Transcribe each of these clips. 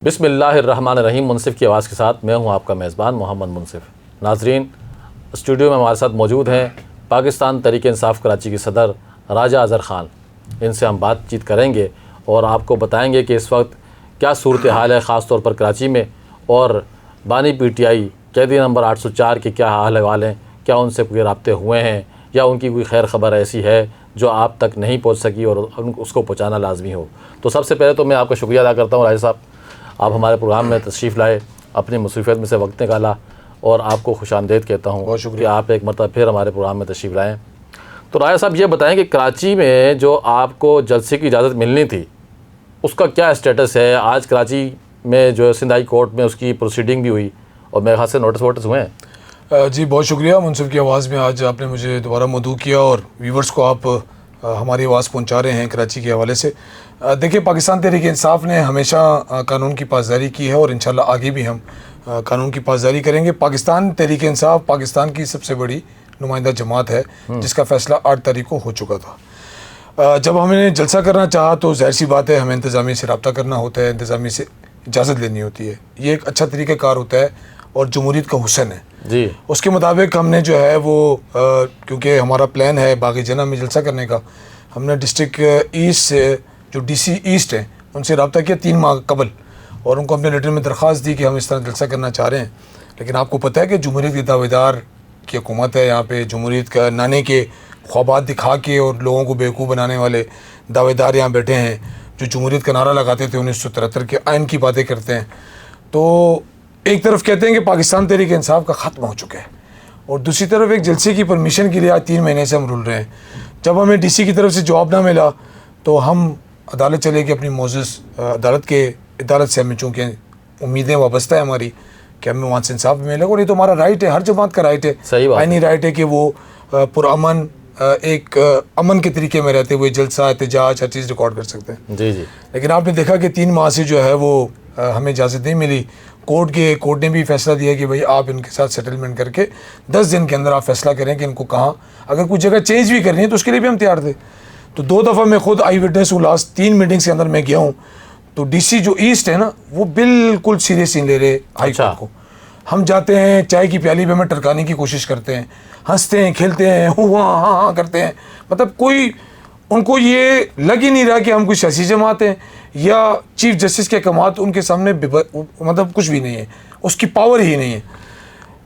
बिस्मिल्लाहिर्रहमानिर्रहीम। मुनसिफ की आवाज़ के साथ मैं हूं आपका मेज़बान मोहम्मद मुनसिफ। नाजरीन, स्टूडियो में हमारे साथ मौजूद हैं पाकिस्तान तहरीक इंसाफ कराची के सदर राजा अज़हर ख़ान। इनसे हम बातचीत करेंगे और आपको बताएंगे कि इस वक्त क्या सूरत हाल है, ख़ास तौर पर कराची में, और बानी PTI कैदी नंबर 804 के क्या हाल अहवाल हैं, क्या उनसे कोई रब्ते हुए हैं या उनकी कोई खैर ख़बर ऐसी है जो आप तक नहीं पहुँच सकी और उसको पहुँचाना लाजमी हो। तो सबसे पहले तो मैं आपका शुक्रिया अदा करता हूँ राजा साहब, आप हमारे प्रोग्राम में तशरीफ़ लाए, अपनी मुसीबत में से वक्त निकाला और आपको खुशामदीद कहता हूँ कि आप एक मरतबा फिर हमारे प्रोग्राम में तशरीफ़ लाएँ। तो राजा साहब ये बताएं कि कराची में जो आपको जलसे की इजाज़त मिलनी थी उसका क्या स्टेटस है? आज कराची में जो सिंध हाई कोर्ट में उसकी प्रोसीडिंग भी हुई और मेरे ख्याल से नोटिस वोटिस हुए हैं। जी बहुत शुक्रिया मुनसिफ की आवाज़ में आज आपने मुझे दोबारा मदऊ किया और व्यूवर्स को आप हमारी आवाज़ पहुंचा रहे हैं कराची के हवाले से। देखिए, पाकिस्तान तहरीक इंसाफ ने हमेशा कानून की पासदारी की है और इंशाल्लाह आगे भी हम कानून की पासदारी करेंगे। पाकिस्तान तहरीक इंसाफ पाकिस्तान की सबसे बड़ी नुमाइंदा जमात है जिसका फ़ैसला 8 तारीख को हो चुका था। जब हमने जलसा करना चाहा तो ज़ाहिर सी बात है हमें इंतज़ामिया से रब्ता करना होता है, इंतज़ामिया से इजाज़त लेनी होती है। ये एक अच्छा तरीक़ाकार होता है और जमहूरियत का हुस्न है जी। उसके मुताबिक हमने जो है वो क्योंकि हमारा प्लान है बागी जना में जलसा करने का, हमने डिस्ट्रिक्ट ईस्ट से जो DC ईस्ट हैं उनसे रब्ता किया 3 माह कबल और उनको अपने लेटर में दरख्वास्त दी कि हम इस तरह जलसा करना चाह रहे हैं। लेकिन आपको पता है कि जमहूरियत के दावेदार की हुकूमत है यहाँ पे, जमहूरियत का नाने के ख्वाबात दिखा के और लोगों को बेवकूफ़ बनाने वाले दावेदार यहाँ बैठे हैं जो जमहूरियत का नारा लगाते थे 1973 के आइन की बातें करते हैं। तो एक तरफ कहते हैं कि पाकिस्तान तहरीक इंसाफ का ख़त्म हो चुका है और दूसरी तरफ एक जलसे की परमिशन के लिए आज 3 महीने से हम रुल रहे हैं। जब हमें DC की तरफ से जवाब ना मिला तो हम अदालत चले गए, अपनी मोज़स अदालत से हमें चूँकि उम्मीदें वाबस्ता है हमारी कि हमें वहाँ से इंसाफ मिलेगा और ये तो हमारा राइट है, हर जमात का राइट है, आईनी राइट है कि वो पुरअमन एक अमन के तरीके में रहते हुए जलसा एहतजाज हर चीज़ रिकॉर्ड कर सकते हैं। जी। लेकिन आपने देखा कि 3 माह से जो है वो हमें इजाज़त नहीं मिली। कोर्ट ने भी फैसला दिया कि भाई आप इनके साथ सेटलमेंट करके 10 दिन के अंदर आप फैसला करें कि इनको कहाँ, अगर कुछ जगह चेंज भी करनी है तो उसके लिए भी हम तैयार थे। तो 2 दफ़ा मैं खुद आई विटनेस हूँ, लास्ट 3 मीटिंग्स के अंदर मैं गया हूँ। तो DC जो ईस्ट है ना वो बिल्कुल सीरियस नहीं ले रहे हाई कोर्ट को। हम जाते हैं, चाय की प्याली पे हमें टरकाने की कोशिश करते हैं, हंसते हैं, खेलते हैं, हाँ करते हैं, मतलब कोई उनको ये लग ही नहीं रहा कि हम कोई सियासी जमात हैं या चीफ जस्टिस के अहकामात उनके सामने मतलब कुछ भी नहीं है, उसकी पावर ही नहीं है।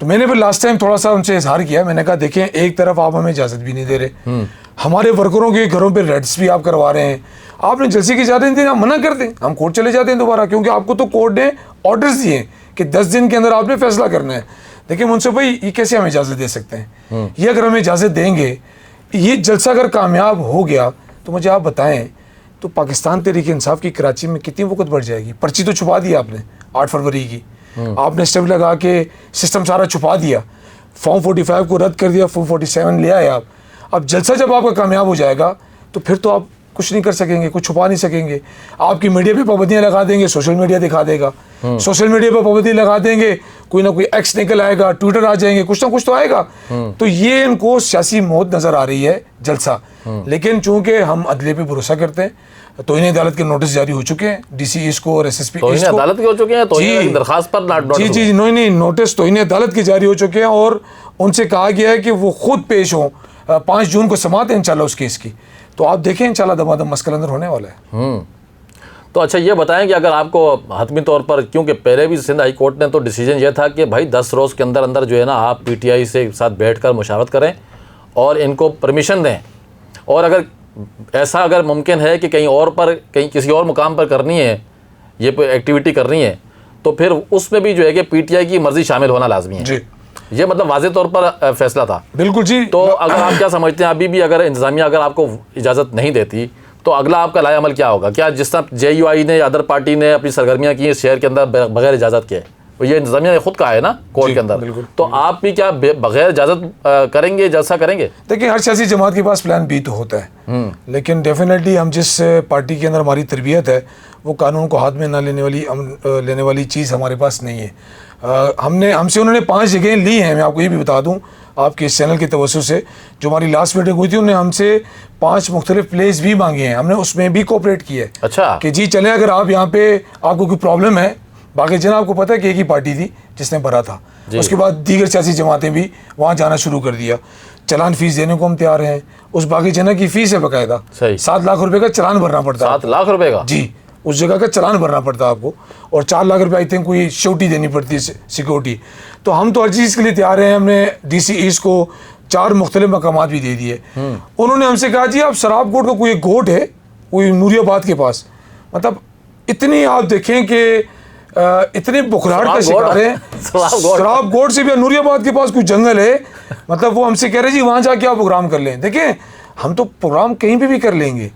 तो मैंने फिर लास्ट टाइम थोड़ा सा उनसे इजहार किया, मैंने कहा देखें एक तरफ आप हमें इजाज़त भी नहीं दे रहे, हमारे वर्करों के घरों पे रेड्स भी आप करवा रहे हैं, आपने जलसे की इजाज़त नहीं दी, आप मना कर दें, हम कोर्ट चले जाते हैं दोबारा, क्योंकि आपको तो कोर्ट ने ऑर्डर्स दिए कि 10 दिन के अंदर आपने फैसला करना है। देखिए मुनसिफ भाई, ये कैसे हम इजाज़त दे सकते हैं? ये अगर हमें इजाज़त देंगे, ये जलसा अगर कामयाब हो गया तो मुझे आप बताएं तो पाकिस्तान तहरीक इंसाफ की कराची में कितनी वक़्त बढ़ जाएगी? पर्ची तो छुपा दी आपने 8 फरवरी की, आपने स्टेप लगा के सिस्टम सारा छुपा दिया, फॉर्म 45 को रद्द कर दिया, फॉर्म 47 ले आए आप। अब जलसा जब आपका कामयाब हो जाएगा तो फिर तो आप कुछ नहीं कर सकेंगे, कुछ छुपा नहीं सकेंगे। आपकी मीडिया पे पाबंदियाँ लगा देंगे, सोशल मीडिया दिखा देगा, सोशल मीडिया पे पाबंदी लगा देंगे, कोई ना कोई एक्स निकल आएगा, ट्विटर आ जाएंगे, कुछ ना कुछ तो आएगा। तो ये इनको सियासी मौत नज़र आ रही है जलसा। लेकिन चूंकि हम अदले पे भरोसा करते हैं तो इन्हें अदालत के नोटिस जारी हो चुके हैं, DC ईस्ट को और SSP ईस्ट को अदालत के हो चुके हैं, तो दरखास्त पर जी नहीं नोटिस तो इन्हें अदालत के जारी हो चुके हैं और उनसे कहा गया है कि वो खुद पेश हों 5 जून को समात है इंशाल्लाह उस केस की। तो आप देखें इंशाल्लाह दमादम मसला अंदर होने वाला है। तो अच्छा ये बताएं कि अगर आपको हतमी तौर पर, क्योंकि पहले भी सिंध हाई कोर्ट ने तो डिसीजन ये था कि भाई 10 रोज़ के अंदर अंदर जो है ना आप PTI से साथ बैठकर मुशावरत करें और इनको परमिशन दें, और अगर ऐसा अगर मुमकिन है कि कहीं किसी और मुकाम पर करनी है, ये एक्टिविटी करनी है, तो फिर उसमें भी जो है कि PTI की मर्ज़ी शामिल होना लाजमी है जी। ये मतलब वाज़े तौर पर फैसला था। बिल्कुल जी। तो अगर आप क्या समझते हैं, अभी भी अगर इंतज़ामिया अगर आपको इजाज़त नहीं देती तो अगला आपका लाया अमल क्या होगा? क्या जिस तरह JUI ने या अदर पार्टी ने अपनी सरगर्मियाँ की शहर के अंदर बगैर इजाज़त के, ये इंतजामिया ने खुद कहा है ना कोर्ट के अंदर, तो आप भी क्या बगैर इजाज़त करेंगे, जलसा करेंगे? देखिए, हर सियासी जमात के पास प्लान बी तो होता है, लेकिन डेफिनेटली हम जिस पार्टी के अंदर हमारी तरबियत है वो कानून को हाथ में ना लेने वाली चीज़ हमारे पास नहीं है। हमसे उन्होंने 5 जगह ली हैं। मैं आपको ये भी बता दूं आपके इस चैनल के तवज्जो से, जो हमारी लास्ट मीटिंग हुई थी उन्होंने हमसे 5 मुख्तलिफ प्लेस भी मांगे हैं, हमने उसमें भी कोऑपरेट किया है। अच्छा, कि जी चले, अगर आप यहाँ पे आपको कोई प्रॉब्लम है, बाकी जना आपको पता है कि एक ही पार्टी थी जिसने भरा था, उसके बाद दीगर सियासी जमातें भी वहाँ जाना शुरू कर दिया। चलान फीस देने को हम तैयार हैं, उस बाकी जना की फीस है बाकायदा, 7 लाख रुपए का चलान भरना पड़ता है। 7 लाख रुपए का? जी, उस जगह का चलान भरना पड़ता है आपको, और 4 लाख रुपए आई थिंक कोई श्योरिटी देनी पड़ती है, सिक्योरिटी। तो हम तो हर चीज़ के लिए तैयार हैं। हमने DC ईस्ट को 4 मुख्तलिफ मकामात भी दे दिए। उन्होंने हमसे कहा जी आप शराबकोट का कोई एक गोट है, कोई नूरियाबाद के पास, मतलब इतनी आप देखें कि इतने बुखलाहट का शिकार है। शराबकोट से भी नूरियाबाद के पास कोई जंगल है, मतलब वो हमसे कह रहे जी वहाँ जाके आप प्रोग्राम कर लें। देखें, हम तो प्रोग्राम कहीं पे भी कर लेंगे।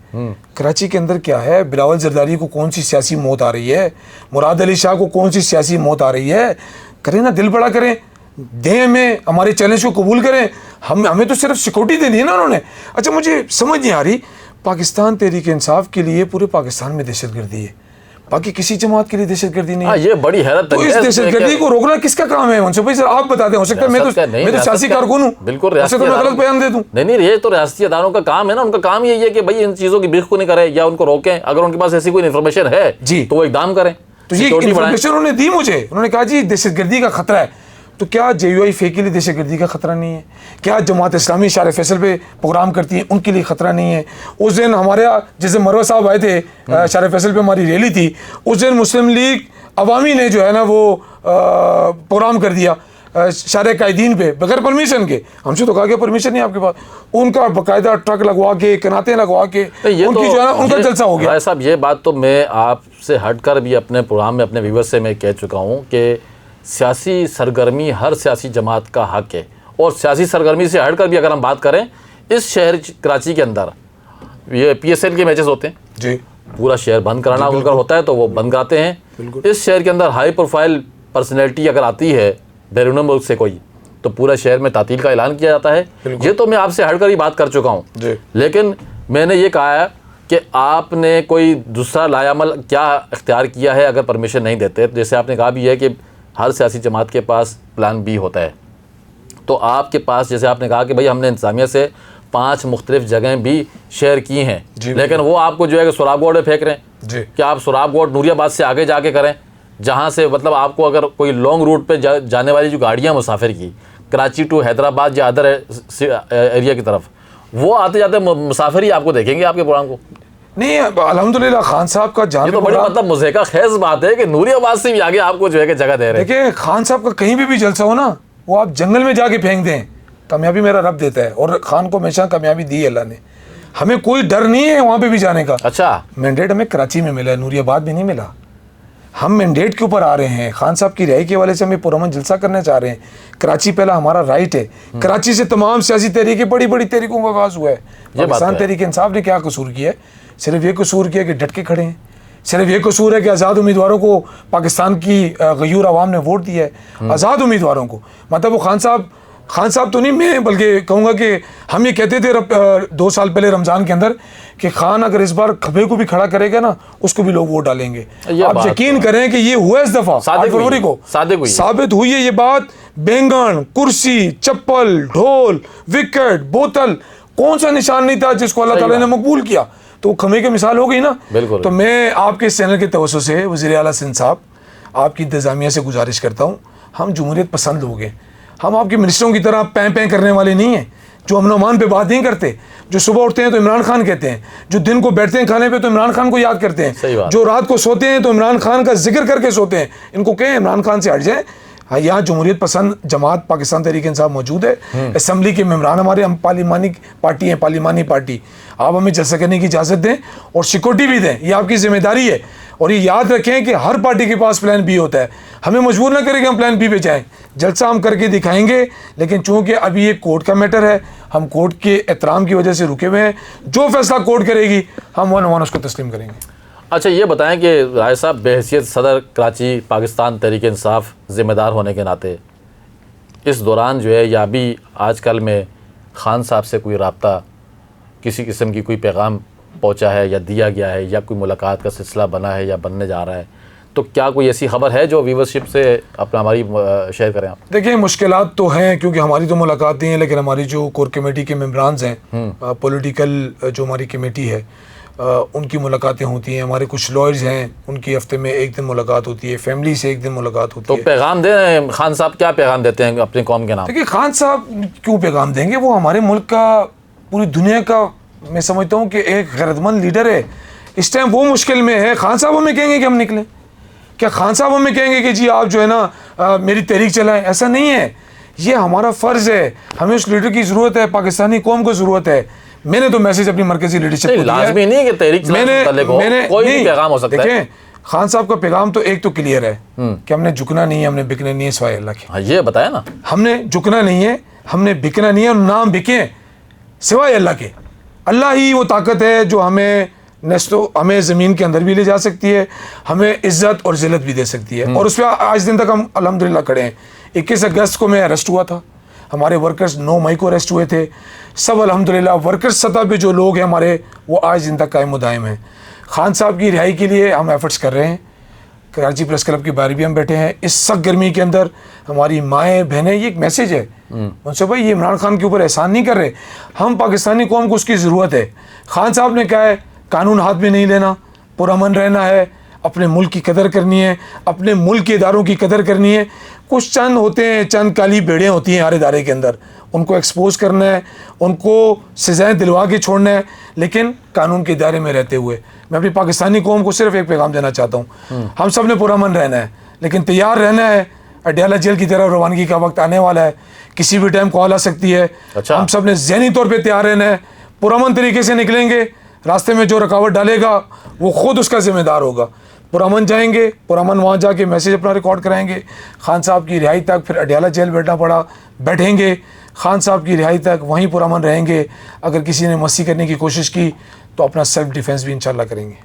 कराची के अंदर क्या है, बिलावल जरदारी को कौन सी सियासी मौत आ रही है, मुराद अली शाह को कौन सी सियासी मौत आ रही है, करें ना, दिल बड़ा करें, दें हमें, हमारे चैलेंज को कबूल करें। हमें तो सिर्फ सिक्योरिटी देनी है ना उन्होंने। अच्छा, मुझे समझ नहीं आ रही, पाकिस्तान तहरीक इंसाफ के लिए पूरे पाकिस्तान में दहशतगर्दी है, बाकी किसी जमात के लिए दहशतगर्दी नहीं है। ये बड़ी हैरत तो इस दहशतगर्दी को रोकना किसका काम है? मुंसफ भाई सर आप बता दें, हो सकता है मैं तो सियासी कारकुन हूँ, बिल्कुल, तो मैं गलत बयान दे दूं। नहीं, ये तो रियासती अदालों का काम है ना, उनका काम यही है कि भाई इन चीज़ों की बिल्कुल नहीं करें या उनको रोकें। अगर उनके पास ऐसी कोई इन्फॉर्मेशन है जी तो वो इकदाम करें। तो ये इन्फॉर्मेशन उन्होंने दी मुझे, उन्होंने कहा जी दहशतगर्दी का खतरा है। तो क्या JUI के लिए दहशतगर्दी का खतरा नहीं है? क्या जमात इस्लामी शार फैसल पे प्रोग्राम करती है उनके लिए खतरा नहीं है? उस दिन हमारे जैसे मरवा साहब आए थे शार फैसल पे, हमारी रैली थी, उस दिन मुस्लिम लीग अवामी ने जो है ना वो प्रोग्राम कर दिया शार कायदीन पे बगैर परमिशन के। हमसे तो कहा गया परमिशन नहीं आपके पास, उनका बाकायदा ट्रक लगवा के, कनाते लगवा के उनकी जो है ना उनका जलसा हो गया। साहब, ये बात तो मैं आपसे हटकर भी अपने प्रोग्राम में अपने व्यूअर्स से मैं कह चुका हूँ कि सियासी सरगर्मी हर सियासी जमात का हक है, और सियासी सरगर्मी से हटकर भी अगर हम बात करें, इस शहर कराची के अंदर ये PSL के मैचेस होते हैं जी, पूरा शहर बंद कराना अगर होता है तो वो बंद कराते हैं। इस शहर के अंदर हाई प्रोफाइल पर्सनैलिटी अगर आती है बैरून मुल्क से कोई, तो पूरा शहर में तातील का ऐलान किया जाता है। ये तो मैं आपसे हटकर ही बात कर चुका हूँ, लेकिन मैंने ये कहा है कि आपने कोई दूसरा लायामल क्या इख्तियार किया है अगर परमिशन नहीं देते। जैसे आपने कहा भी है कि हर सियासी जमात के पास प्लान बी होता है, तो आपके पास जैसे आपने कहा कि भाई हमने इंतजामिया से 5 मुख्तलिफ जगहें भी शेयर की हैं, लेकिन वो आपको जो है कि सुराबगोड में फेंक रहे हैं कि आप सुराबगोड नूरियाबाद से आगे जाके करें, जहाँ से मतलब आपको अगर कोई लॉन्ग रूट पे जाने वाली जो गाड़ियाँ मुसाफिर की कराची टू हैदराबाद या अदर एरिया की तरफ, वो आते जाते मुसाफिर ही आपको देखेंगे आपके प्रोग्राम को। नहीं, अल्हम्दुलिल्लाह खान साहब का जान, ये तो बड़ी मतलब मुज़ेका खेज बात है कि नूरियाबाद से भी आगे आपको जो है कि जगह दे रहे हैं। देखिए, खान साहब का कहीं भी जलसा हो ना, वो आप जंगल में जाके फेंक दें, कामयाबी मेरा रब देता है, और खान को हमेशा कामयाबी दी है अल्लाह ने। हमें कोई डर नहीं है वहाँ पे भी जाने का। अच्छा, मैंडेट हमें कराची में मिला है, नूरियाबाद में नहीं मिला। हम मैंडेट के ऊपर आ रहे हैं, खान साहब की रिहाई के हवाले से हमें पुरअमन जलसा करना चाह रहे हैं। कराची पहला हमारा राइट है, कराची से तमाम सियासी तहरीकें, बड़ी बड़ी तहरीकों का आगाज़ हुआ है। पाकिस्तान तहरीक इंसाफ ने क्या कसूर किया है? सिर्फ ये कसूर किया कि डट के खड़े हैं, सिर्फ ये कसूर है कि आज़ाद उम्मीदवारों को पाकिस्तान की गयूर आवाम ने वोट दिया है, आज़ाद उम्मीदवारों को। मतलब वो खान साहब तो नहीं, मैं बल्कि कहूँगा कि हम ये कहते थे 2 साल पहले रमज़ान के अंदर कि खान अगर इस बार खबे को भी खड़ा करेगा ना, उसको भी लोग वोट डालेंगे। आप यकीन करें कि ये हुआ इस दफ़ा 8 फरवरी को साबित हुई है ये बात। बैंगन, कुर्सी, चप्पल, ढोल, विकेट, बोतल, कौन सा निशान नहीं था जिसको अल्लाह ताला ने मकबूल किया? तो खमे की मिसाल हो गई ना। तो मैं आपके इस चैनल के तवज्जो से वज़ीर आला सिंध साहब, आपकी इंतज़ामिया से गुजारिश करता हूँ, हम जमहूरियत पसंद लोग हैं, हम आपके मिनिस्टरों की तरह पैं करने वाले नहीं हैं, जो अमन-अमान पे बात नहीं करते, जो सुबह उठते हैं तो इमरान खान कहते हैं, जो दिन को बैठते हैं खाने पे तो इमरान खान को याद करते हैं, जो रात को सोते हैं तो इमरान खान का जिक्र करके सोते हैं। इनको कहें इमरान खान से हट जाए। हाँ, यहाँ जमहूरियत पसंद जमात पाकिस्तान तहरीक इंसाफ मौजूद है, असम्बली के मेम्बरान हमारे, हम पार्लिमानी पार्टी हैं, पार्लिमानी पार्टी। आप हमें जलसा करने की इजाज़त दें और सिक्योरिटी भी दें, ये आपकी जिम्मेदारी है। और ये याद रखें कि हर पार्टी के पास प्लान बी होता है, हमें मजबूर ना करें कि हम प्लान बी पे जाएँ। जलसा हम करके दिखाएंगे, लेकिन चूँकि अभी ये कोर्ट का मैटर है, हम कोर्ट के एहतराम की वजह से रुके हुए हैं। जो फैसला कोर्ट करेगी हम 1-1 उसको तस्लीम करेंगे। अच्छा ये बताएं कि राय साहब बहैसियत सदर कराची पाकिस्तान तहरीक इंसाफ ज़िम्मेदार होने के नाते इस दौरान जो है या अभी आजकल में खान साहब से कोई रब्ता किसी किस्म की कोई पैगाम पहुंचा है या दिया गया है या कोई मुलाकात का सिलसिला बना है या बनने जा रहा है, तो क्या कोई ऐसी खबर है जो व्यूवरशिप से अपना हमारी शेयर करें आप? देखिए मुश्किलात तो हैं क्योंकि हमारी तो मुलाकात नहीं है, लेकिन हमारी जो कोर कमेटी के मेम्बरान्स हैं, पॉलिटिकल जो हमारी कमेटी है उनकी मुलाकातें होती हैं। हमारे कुछ लॉयर्स हैं, उनकी हफ्ते में एक दिन मुलाकात होती है, फैमिली से एक दिन मुलाकात होती तो है। पैगाम दें खान साहब, क्या पैगाम देते हैं अपने कौम के नाम? देखिए खान साहब क्यों पैगाम देंगे, वो हमारे मुल्क का, पूरी दुनिया का मैं समझता हूँ कि एक गैरतमंद लीडर है। इस टाइम वो मुश्किल में है, खान साहब हमें कहेंगे कि हम निकलें? क्या खान साहब हमें कहेंगे कि जी आप जो है ना मेरी तहरीक चलाएं? ऐसा नहीं है, ये हमारा फ़र्ज़ है, हमें उस लीडर की ज़रूरत है, पाकिस्तानी कौम को ज़रूरत है। मैंने तो मैसेज अपनी मरकज़ी लीडरशिप को दिया है। लाज़मी नहीं है कि तहरीक मैंने कोई भी पैगाम हो सकता है। देखें खान साहब का पैगाम तो एक तो क्लियर है कि हमने झुकना नहीं है, हमने बिकना नहीं है सिवाय अल्लाह के। हाँ ये बताया ना, हमने झुकना नहीं है, हमने बिकना नहीं है, और नाम बिके सिवाय अल्लाह के। अल्लाह ही वो ताकत है जो हमें हमें ज़मीन के अंदर भी ले जा सकती है, हमें इज़्ज़त और ज़िल्लत भी दे सकती है, और उस पर आज दिन तक हम अल्हम्दुलिल्लाह खड़े हैं। 21 अगस्त को मैं अरेस्ट हुआ था, हमारे वर्कर्स 9 मई को अरेस्ट हुए थे, सब अल्हम्दुलिल्लाह वर्कर्स सतह पे जो लोग हैं हमारे, वो आज दिन तक कायम मुदायम हैं। खान साहब की रिहाई के लिए हम एफर्ट्स कर रहे हैं। कराची प्रेस क्लब की बाहर भी हम बैठे हैं इस सख्त गर्मी के अंदर। हमारी माएँ बहनें, ये एक मैसेज है मुझसे, भाई ये इमरान खान के ऊपर एहसान नहीं कर रहे, हम पाकिस्तानी कौम को उसकी ज़रूरत है। खान साहब ने कहा है कानून हाथ में नहीं लेना, पुरअमन रहना है, अपने मुल्क की कदर करनी है, अपने मुल्क के इदारों की कदर करनी है। कुछ चंद होते हैं, चंद काली बेड़ें होती हैं हर इदारे के अंदर, उनको एक्सपोज करना है, उनको सज़ाएं दिलवा के छोड़ना है, लेकिन कानून के इदारे में रहते हुए। मैं अपनी पाकिस्तानी कौम को सिर्फ एक पैगाम देना चाहता हूँ, हम सब ने पुरअमन रहना है, लेकिन तैयार रहना है। अडयाला जेल की तरफ रवानगी का वक्त आने वाला है, किसी भी टाइम कॉल आ सकती है। अच्छा। हम सब ने ज़हनी तौर पर तैयार रहना है, पुरअमन तरीके से निकलेंगे। रास्ते में जो रुकावट डालेगा वो ख़ुद उसका ज़िम्मेदार होगा। पुरअमन जाएंगे, पुरअमन वहाँ जाके मैसेज अपना रिकॉर्ड कराएंगे। खान साहब की रिहाई तक फिर अडयाला जेल बैठना पड़ा, बैठेंगे। खान साहब की रिहाई तक वहीं पुरअमन रहेंगे। अगर किसी ने मस्ती करने की कोशिश की तो अपना सेल्फ डिफेंस भी इंशाल्लाह करेंगे।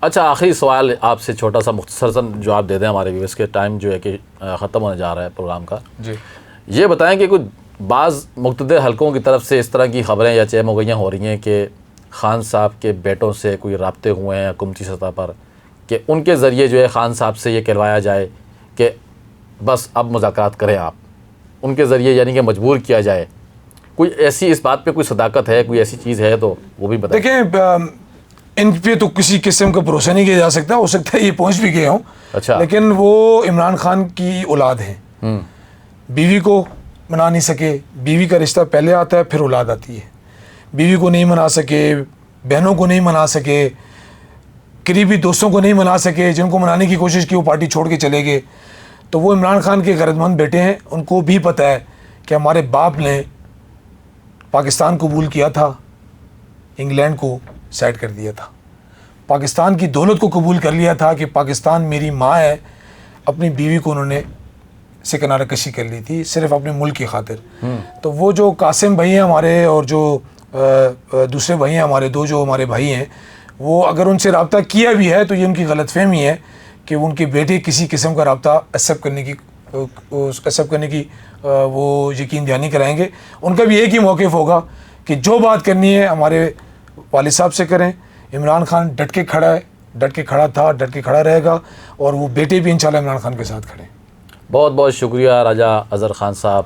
अच्छा आखिरी सवाल आपसे छोटा सा मुख्तसर सा जवाब दे दें, हमारे व्यूअर्स के टाइम जो है कि ख़त्म होने जा रहा है प्रोग्राम का जी। ये बताएं कि कुछ बाज़ मुक़्तदर हलकों की तरफ से इस तरह की ख़बरें या चहमुगैयाँ हो रही हैं कि खान साहब के बेटों से कोई राब्ते हुए हैं हुकूमती सतह पर, कि उनके ज़रिए जो है खान साहब से ये कहलवाया जाए कि बस अब मुज़ाकरात करें आप, उनके ज़रिए यानी कि मजबूर किया जाए। कोई ऐसी इस बात पे कोई सदाकत है, कोई ऐसी चीज़ है तो वो भी बताएं। देखिए इन पे तो किसी किस्म का भरोसा नहीं किया जा सकता, हो सकता है ये पहुँच भी गए हों। अच्छा। लेकिन वो इमरान खान की औलाद हैं, बीवी को मना नहीं सके, बीवी का रिश्ता पहले आता है फिर औलाद आती है। बीवी को नहीं मना सके, बहनों को नहीं मना सके, करीबी दोस्तों को नहीं मना सके, जिनको मनाने की कोशिश की वो पार्टी छोड़ के चले गए। तो वो इमरान खान के गैरतमंद बेटे हैं, उनको भी पता है कि हमारे बाप ने पाकिस्तान कबूल किया था, इंग्लैंड को साइड कर दिया था, पाकिस्तान की दौलत को कबूल कर लिया था कि पाकिस्तान मेरी माँ है। अपनी बीवी को उन्होंने से किनारा कशी कर ली थी सिर्फ अपने मुल्क की खातिर। तो वो जो कासिम भाई हैं हमारे और जो दूसरे भाई हैं हमारे, दो जो हमारे भाई हैं, वो अगर उनसे रब्ता किया भी है तो ये उनकी गलतफहमी है कि उनके बेटे किसी किस्म का रब्ता एक्सेप्ट करने की वो यकीन दहानी कराएंगे। उनका भी एक ही मौक़िफ़ होगा कि जो बात करनी है हमारे वालिद साहब से करें। इमरान खान डट के खड़ा है, डट के खड़ा था, डट के खड़ा रहेगा, और वो बेटे भी इंशाल्लाह इमरान खान के साथ खड़े। बहुत बहुत शुक्रिया राजा अज़हर ख़ान साहब।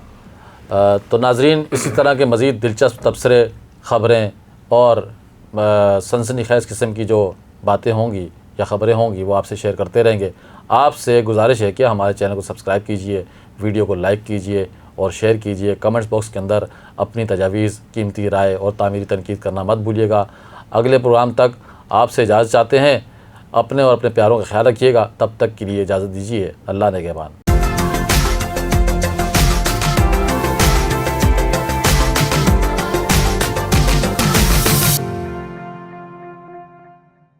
तो नाज़रीन इसी तरह के मज़ीद दिलचस्प तबसरे, ख़बरें और सनसनीखेज़ किस्म की जो बातें होंगी या ख़बरें होंगी वो आपसे शेयर करते रहेंगे। आपसे गुजारिश है कि हमारे चैनल को सब्सक्राइब कीजिए, वीडियो को लाइक कीजिए और शेयर कीजिए। कमेंट्स बॉक्स के अंदर अपनी तजावीज़, कीमती राय और तामीरी तनकीद करना मत भूलिएगा। अगले प्रोग्राम तक आपसे इजाज़त चाहते हैं। अपने और अपने प्यारों का ख्याल रखिएगा। तब तक के लिए इजाज़त दीजिए। अल्लाह निगहबान।